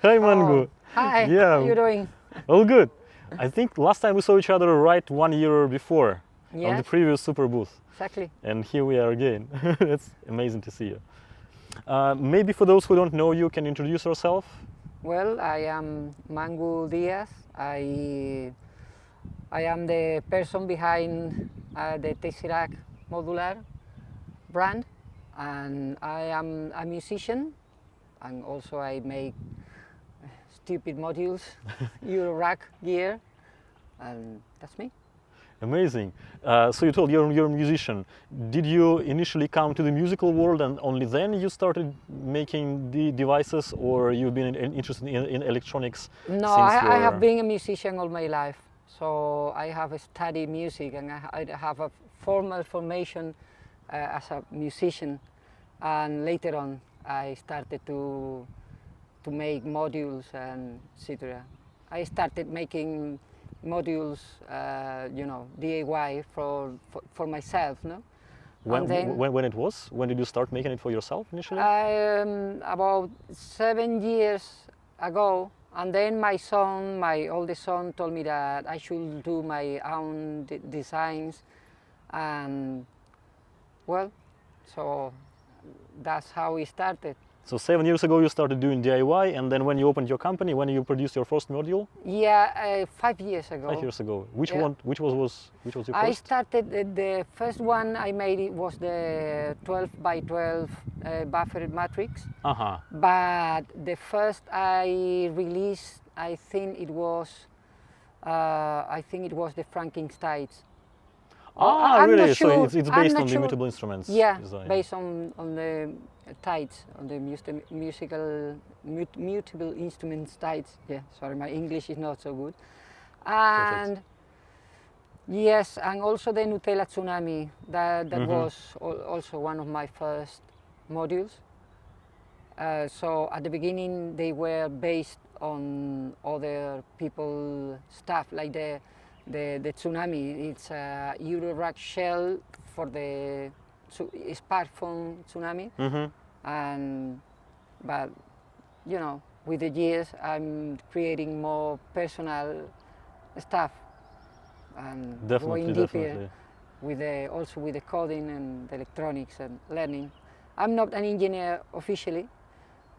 Hi Mangu. Oh, hi, Yeah, how are you doing? all good. I think last time we saw each other right 1 year before on the Yes, previous Superbooth, exactly. and here we are again. It's amazing to see you. Maybe for those who don't know you, can you introduce yourself? Well, I am Mangu Diaz. I am the person behind the Tesseract Modular brand, and I am a musician, and also I make stupid modules, Euro rack gear, and that's me. Amazing. So you told you're a musician. Did you initially come to the musical world and only then you started making the devices, or you've been interested in electronics No, since I have your... been a musician all my life. So I have studied music and I have a formal formation as a musician. And later on, I started to make modules and etc. I started making modules, DIY for myself, no? And then When it was? When did you start making it for yourself initially? about 7 years ago, and then my oldest son, told me that I should do my own designs, and well, so that's how we started. So 7 years ago you started doing DIY, and then when you opened your company, when you produced your first module? Yeah, 5 years ago. 5 years ago. Which Yeah. one? Which was your I first? started the first one I made. It was the 12 by 12 buffered matrix. Uh-huh. But the first I released, I think it was the Frankensteins. I'm Really? not sure. So it's I'm based not on the sure. immutable instruments Yeah, design. based on the tides, on the mutable instruments tides. Yeah, sorry, my English is not so good. And Perfect. yes, and also the Nutella Tsunami. That Mhm. was also one of my first modules. So at the beginning they were based on other people stuff, like the Tsunami. It's a Euro rack shell for the smartphone Tsunami, Mhm. and but with the years I'm creating more personal stuff and going Definitely, deeper definitely. also with the coding and the electronics and learning. I'm not an engineer officially,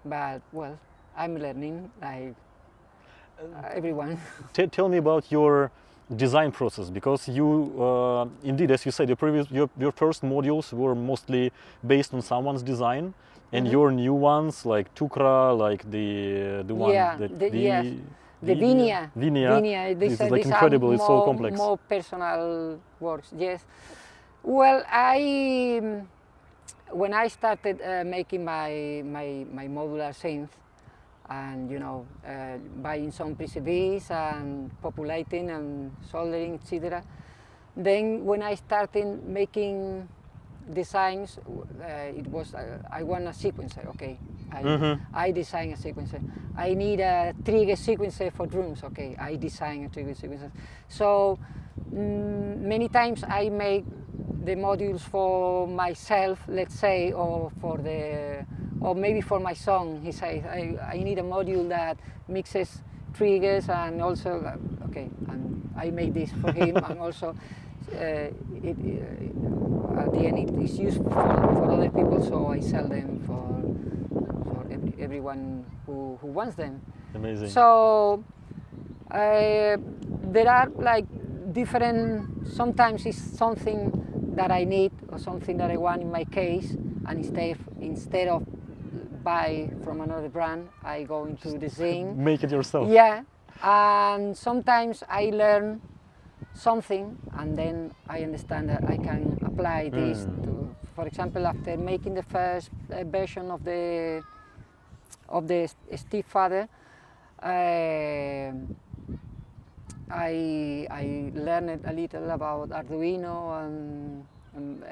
but well, I'm learning like everyone. Tell me about your design process, because you indeed, as you said, your first modules were mostly based on someone's design, and your new ones like Tukra, like the one Yeah, that yes, the Vinia, Vinia. this is like These are incredible. It's so complex. more personal works. Yes. Well, when I started making my modular synth, and buying some PCBs and populating and soldering, etc. Then when I started making designs, it was I want a sequencer. Okay, I design a sequencer. I need a trigger sequencer for drums. Okay, I design a trigger sequencer. So many times I make the modules for myself, let's say, or maybe for my son. He says, I need a module that mixes triggers, and also, okay, and I make this for him, and also at the end it is used for other people, so I sell them for everyone who wants them. Amazing. So there are like different, sometimes it's something that I need or something that I want in my case, and instead of buy from another brand, I go into the Zing. Make it yourself. Yeah, and sometimes I learn something, and then I understand that I can apply this to, for example, after making the first version of the Stepfather, I learned a little about Arduino and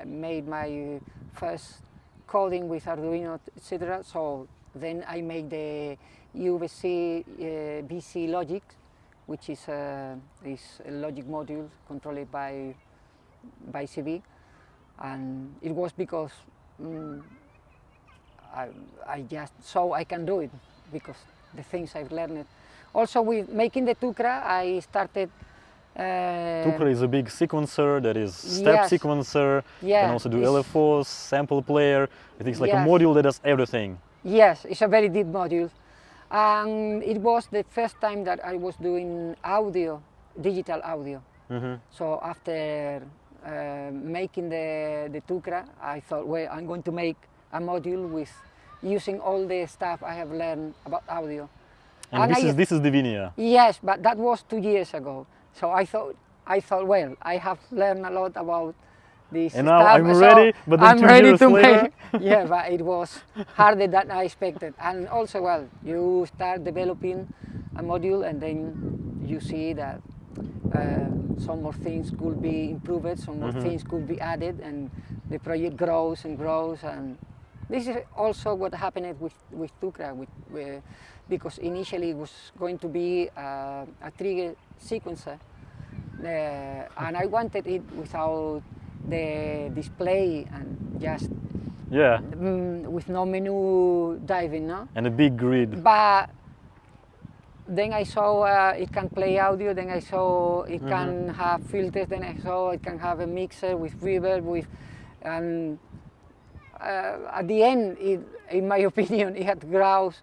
made my first coding with Arduino, etc. So then I make the UVC BC logic, which is a logic module controlled by CV, and it was because I just saw I can do it, because the things I've learned. Also with making the Tukra, I started. Tukra is a big sequencer, that is step Yes. sequencer, you Yeah, can also do it's- LFOs, sample player. It is like a Yes. module that does everything. Yes, it's a very deep module. And it was the first time that I was doing audio, digital audio. So after making the Tukra, I thought, well, I'm going to make a module with using all the stuff I have learned about audio. And this is the Vinia. Yes, but that was 2 years ago. So I thought, well, I have learned a lot about this And now stuff. I'm so ready, but then I'm 2 ready years to later. make. Yeah, but it was harder than I expected. And also, well, you start developing a module, and then you see that some more things could be improved, some more things could be added, and the project grows and grows. And this is also what happened with Tukra, because initially it was going to be a trigger sequencer, and I wanted it without the display and just Yeah, with no menu diving, no? and a big grid. But then I saw it can play audio, then I saw it can have filters, then I saw it can have a mixer with reverb, and at the end, in my opinion, it had grown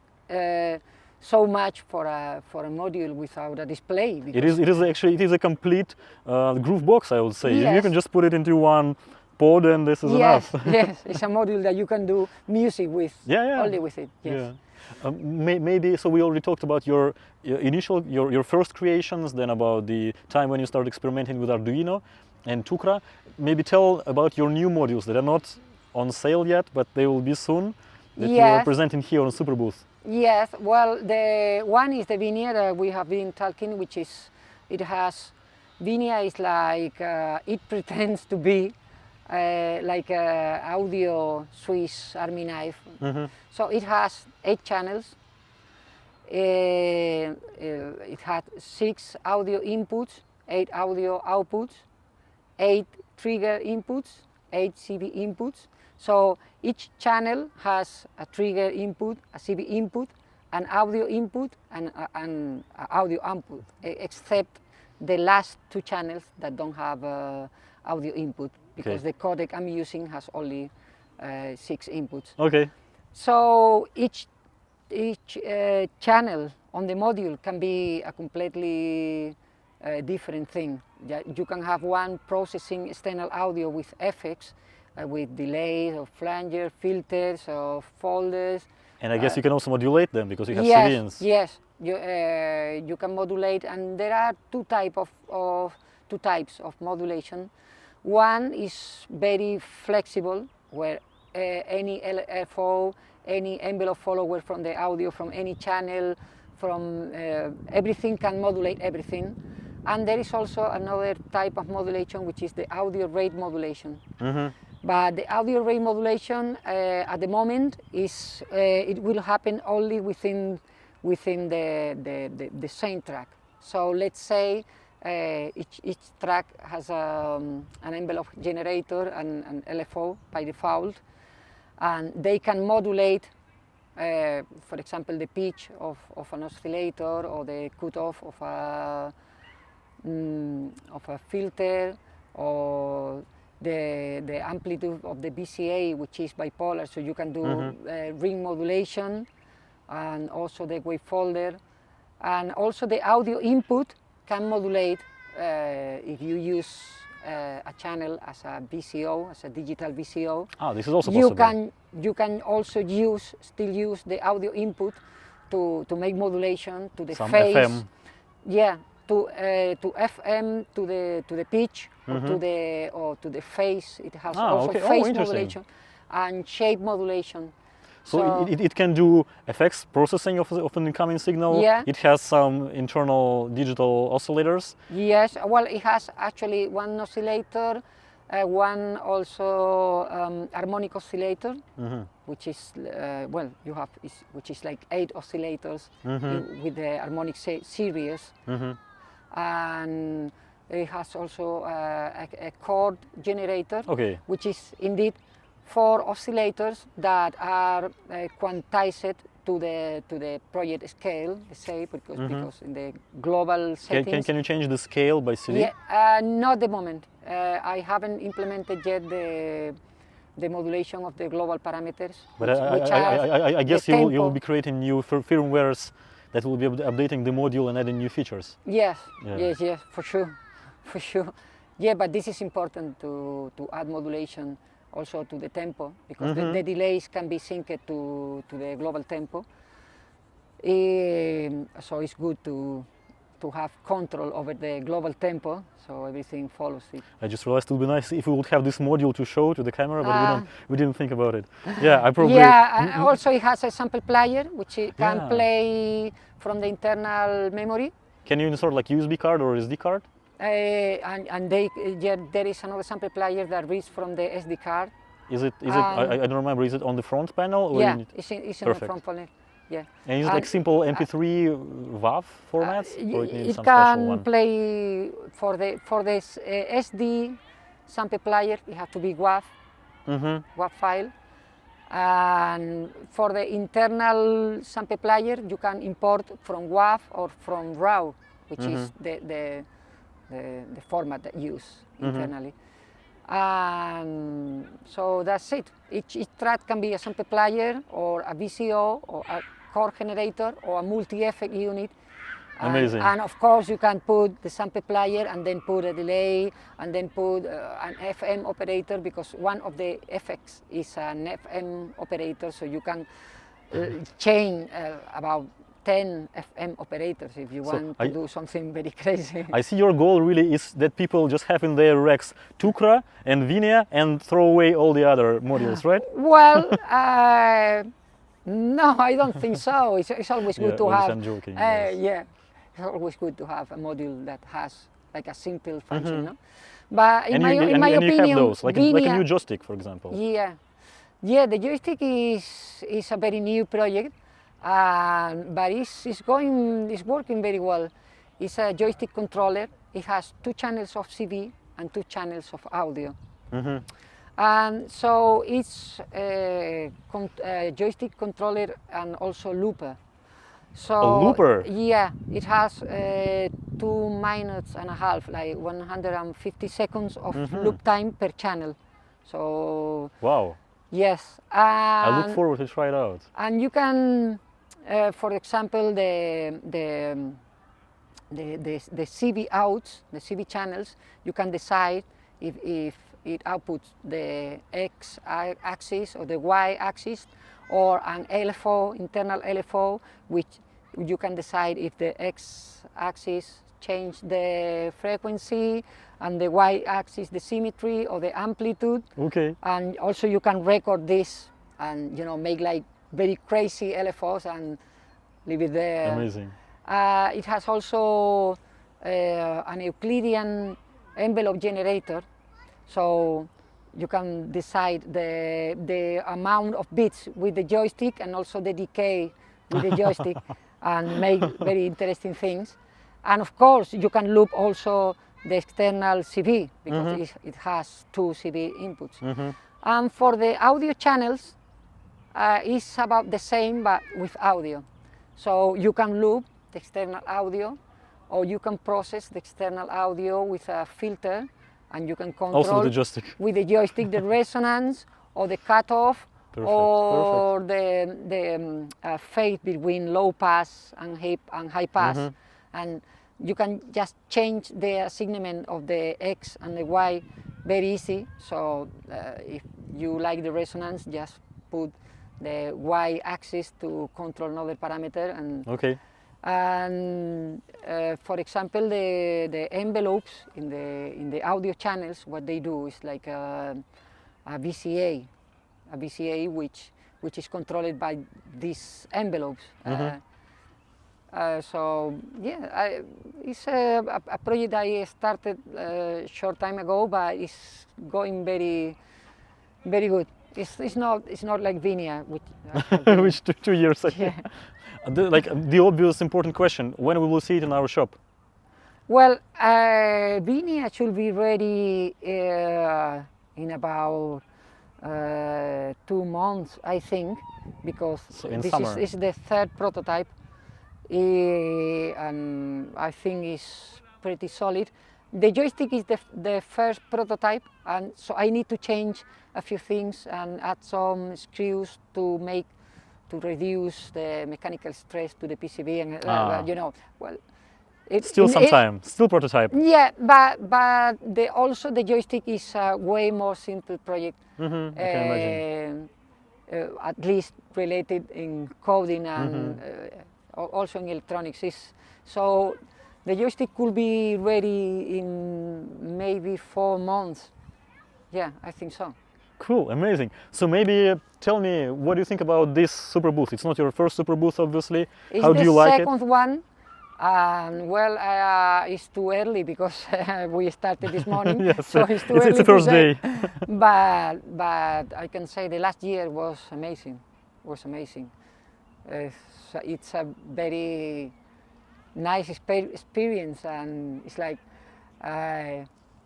so much for a module without a display. It is actually a complete groove box, I would say. You Yes. can just put it into one pod and this is Yes, enough. yes, it's a module that you can do music with, Yeah. only with it. Yes. Yeah. Maybe, so we already talked about your first creations, then about the time when you started experimenting with Arduino and Tukra. Maybe tell about your new modules that are not on sale yet, but they will be soon, that you are Yes. presenting here on Superbooth. Yes, well, the one is the Vinia that we have been talking, which is, Vinia is like, it pretends to be like a audio Swiss Army knife. So it has 8 channels. It had 6 audio inputs, 8 audio outputs, 8 trigger inputs, 8 CV inputs. So each channel has a trigger input, a CV input, an audio input, and an audio output, except the last 2 channels that don't have audio input, because Okay. the codec I'm using has only 6 inputs. Okay. So each channel on the module can be a completely different thing. You can have one processing external audio with effects, with delays or flanger, filters or folders. And I guess you can also modulate them because you have Yes, CDNs. yes, you can modulate, and there are two types of modulation. One is very flexible, where any LFO, any envelope follower from the audio, from any channel, from everything can modulate everything. And there is also another type of modulation, which is the audio rate modulation. But the audio rate modulation at the moment is it will happen only within the same track. So let's say each track has an envelope generator and an LFO by default, and they can modulate, for example, the pitch of an oscillator or the cutoff of a filter, or the amplitude of the BCA, which is bipolar, so you can do ring modulation, and also the wave folder, and also the audio input can modulate if you use a channel as a VCO, as a digital VCO. Ah, this is also possible. You can also still use the audio input to make modulation to the Some phase. FM. Yeah, to FM, to the pitch, or to the phase. It has also okay. phase Interesting. modulation and shape modulation. So it can do effects processing of an incoming signal. Yeah. It has some internal digital oscillators. Yes, well, it has actually one oscillator, one also harmonic oscillator, which is which is like 8 oscillators with the harmonic series, and it has also a chord generator, Okay. which is indeed 4 oscillators that are quantized to the project scale, let's say, because in the global settings. Can you change the scale by city? Yeah, not the moment. I haven't implemented yet the modulation of the global parameters. But which I guess the you will be creating new firmwares that will be updating the module and adding new features. Yes, Yeah. yes, for sure. Yeah, but this is important to add modulation also to the tempo, because the delays can be synced to the global tempo. So it's good to have control over the global tempo, so everything follows it. I just realized it would be nice if we would have this module to show to the camera, but we didn't think about it. Yeah, I probably. Yeah, also it has a sample player which it can Yeah. play from the internal memory. Can you insert like USB card or SD card? There is another sample player that reads from the SD card. Is it? I don't remember. Is it on the front panel? Or Yeah, it's in the Perfect. front panel. Yeah. And is it like simple MP3 WAV formats? Or it needs It some special can one? play for this SD sample player. It has to be WAV WAV file. And for the internal sample player, you can import from WAV or from RAW, which is the format that you use internally. And so that's it. Each track can be a sample player or a VCO or a core generator or a multi-effect unit. Amazing. And of course you can put the sample player and then put a delay and then put an FM operator, because one of the effects is an FM operator, so you can chain about 10 FM operators if you want to do something very crazy. I see your goal really is that people just have in their racks Tucra and Vinia and throw away all the other modules, right? Well, no, I don't think so. It's always good to have. I'm joking. Yeah, it's always good to have a module that has like a simple function, no? But in my opinion, you have those, like Vinia, a new joystick, for example. Yeah, the joystick is a very new project, but it's working very well. It's a joystick controller. It has 2 channels of CV and 2 channels of audio. And so it's a joystick controller and also looper. So a looper? Yeah, it has 2 minutes and a half, like 150 seconds of loop time per channel. So wow. Yes. I look forward to try it out. And you can, for example, the CV outs, the CV channels, you can decide if it outputs the X axis or the Y axis, or an LFO, internal LFO, which you can decide if the X axis change the frequency and the Y axis the symmetry or the amplitude. Okay. And also you can record this and make like very crazy LFOs and leave it there. Amazing. It has also an Euclidean envelope generator, so you can decide the amount of bits with the joystick and also the decay with the joystick and make very interesting things. And of course you can loop also the external CV, because it has 2 CV inputs. And for the audio channels, it's about the same but with audio. So you can loop the external audio, or you can process the external audio with a filter, and you can control also with the joystick the resonance or the cutoff. Perfect. Or the fade between low pass and high pass. And you can just change the assignment of the X and the Y very easy. So if you like the resonance, just put the Y axis to control another parameter. And okay. And for example, the envelopes in the audio channels, what they do is like a VCA which is controlled by these envelopes. So yeah, it's a project I started a short time ago, but it's going very, very good. It's not like Vinia, which 2 years. Yeah. The obvious important question: when we will see it in our shop? Well, Vinia should be ready in about 2 months, I think, because So in this summer. is the third prototype, and I think it's pretty solid. The joystick is the first prototype, and so I need to change a few things and add some screws to reduce the mechanical stress to the PCB, and you know, well, Still some time, still prototype. yeah, but also the joystick is a way more simple project. I can imagine. At least related in coding and also in electronics. So the joystick could be ready in maybe 4 months. Yeah, I think so. Cool, amazing. So maybe tell me, what do you think about this Superbooth? It's not your first Superbooth, obviously. It's How do you like it? the second one. Well, it's too early because we started this morning, Yes, so it's too early it's the to first say. day. but I can say the last year was amazing. It's a very nice experience, and it's like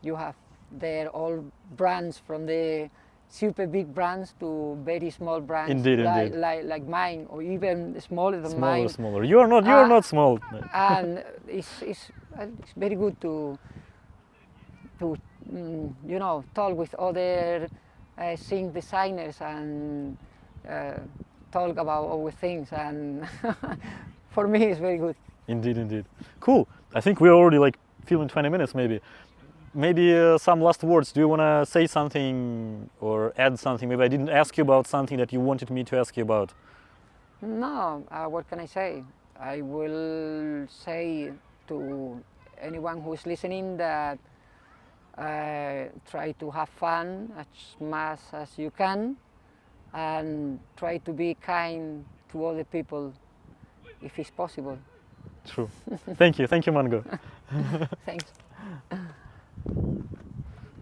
you have there all brands, from the super big brands to very small brands, Indeed, indeed. like mine, or even smaller than mine. Smaller. You are not small. And it's very good to you know, talk with other sync designers and talk about our things, and for me it's very good. Indeed. Cool. I think we're already like filming 20 minutes maybe. Maybe some last words. Do you want to say something or add something? Maybe I didn't ask you about something that you wanted me to ask you about. No, what can I say? I will say to anyone who is listening that try to have fun as much as you can, and try to be kind to other people if it's possible. True. Thank you, Mangu. Thanks.